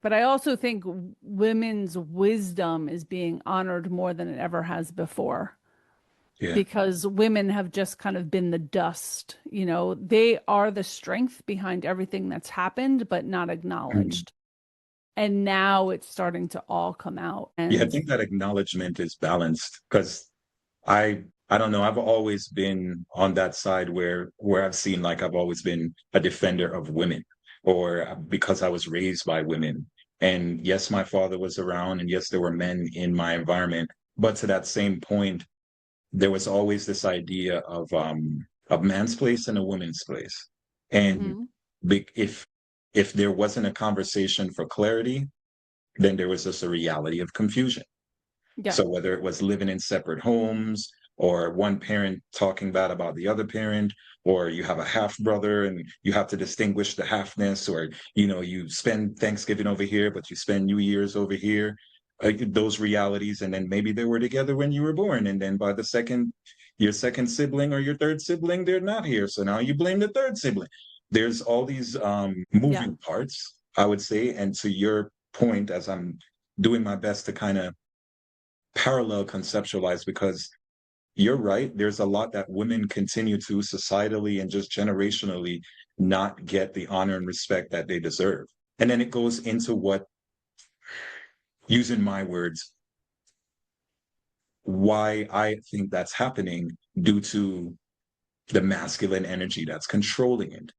But I also think women's wisdom is being honored more than it ever has before Yeah. because women have just kind of been the dust. They are the strength behind everything that's happened, but not Mhm. acknowledged. And now it's starting to all come out. Yeah, I And think that acknowledgement is balanced because I don't know, I've always been on that side where I've seen like I've always been a defender of women or because I was raised by women. And yes, my father was around and yes, there were men in my environment, but to that same point, there was always this idea of man's place and a woman's place. And mhm, if there wasn't a conversation for clarity, then there was just a reality of confusion. yeah. So whether it was living in separate homes or one parent talking bad about the other parent, or you have a half brother and you have to distinguish the halfness, or you spend Thanksgiving over here, but you spend New Year's over here, those realities, and then maybe they were together when you were born, and then by your second sibling or your third sibling, they're not here. So now you blame the third sibling. There's all these Yeah. moving parts, I would say, and to your point, as I'm doing my best to kind of parallel conceptualize because you're right. There's a lot that women continue to societally and just generationally not get the honor and respect that they deserve. And then it goes into what, using my words, why I think that's happening due to the masculine energy that's controlling it.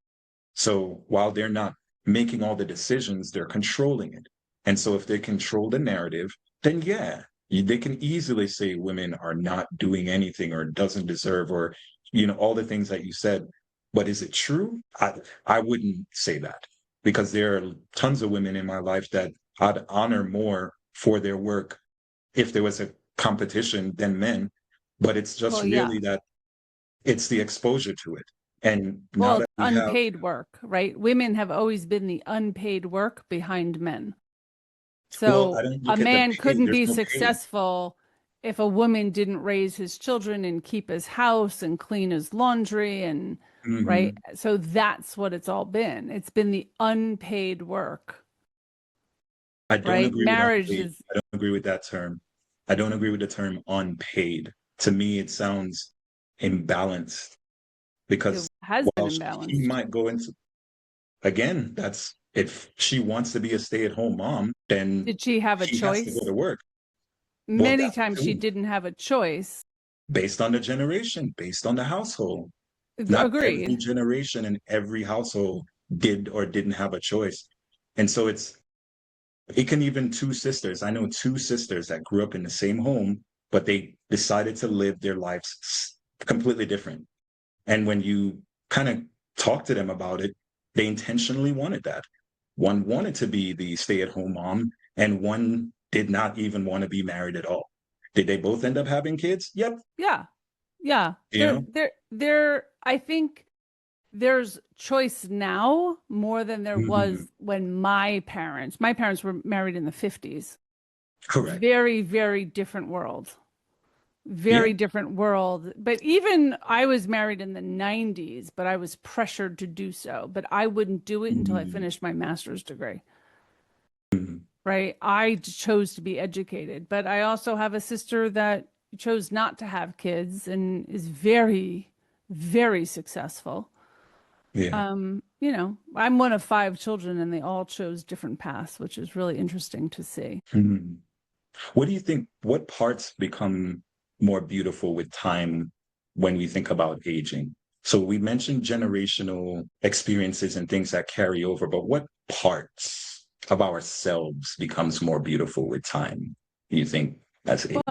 So while they're not making all the decisions, they're controlling it. And so if they control the narrative, then yeah, they can easily say women are not doing anything or doesn't deserve or all the things that you said. But is it true? I wouldn't say that because there are tons of women in my life that I'd honor more for their work if there was a competition than men. But it's just Well, yeah. really that it's the exposure to it. And now Well, that it's we have unpaid work, right? Women have always been the unpaid work behind men. Well, I So don't a look at the man pay. couldn't There's be no pay. successful if a woman didn't raise his children and keep his house and clean his laundry and right. Mhm. So that's what it's all been. It's been the unpaid work, I don't right? agree with Marriage unpaid. is I don't agree with that term. I don't agree with the term unpaid. To me, it sounds imbalanced it because has been while she imbalanced. might go into, again, that's if she wants to be a stay-at-home mom, then Did she have a she has to go choice? to work. Well, Many that times she too, didn't have a choice. based on the generation, based on the household. Not every Agreed. generation and every household did or didn't have a choice. And so it can even two sisters. I know two sisters that grew up in the same home, but they decided to live their lives completely different. And when you kind of talk to them about it, they intentionally wanted that. One wanted to be the stay at home mom, and one did not even want to be married at all. Did they both end up having kids? Yep. Yeah. Yeah. You know? I think there's choice now more than there Mhm. was when my parents were married in the 50s. Correct. Very, very different world. Yeah. Very different world. But even I was married in the 90s, but I was pressured to do so. But I wouldn't do it until I Mhm. finished my master's degree, Mhm. right? I chose to be educated, but I also have a sister that chose not to have kids and is very, very successful. Yeah. I'm one of five children and they all chose different paths, which is really interesting to see. Mhm. What do you think? What parts become more beautiful with time when we think about aging? So we mentioned generational experiences and things that carry over, but what parts of ourselves becomes more beautiful with time, do you think, as Well, age?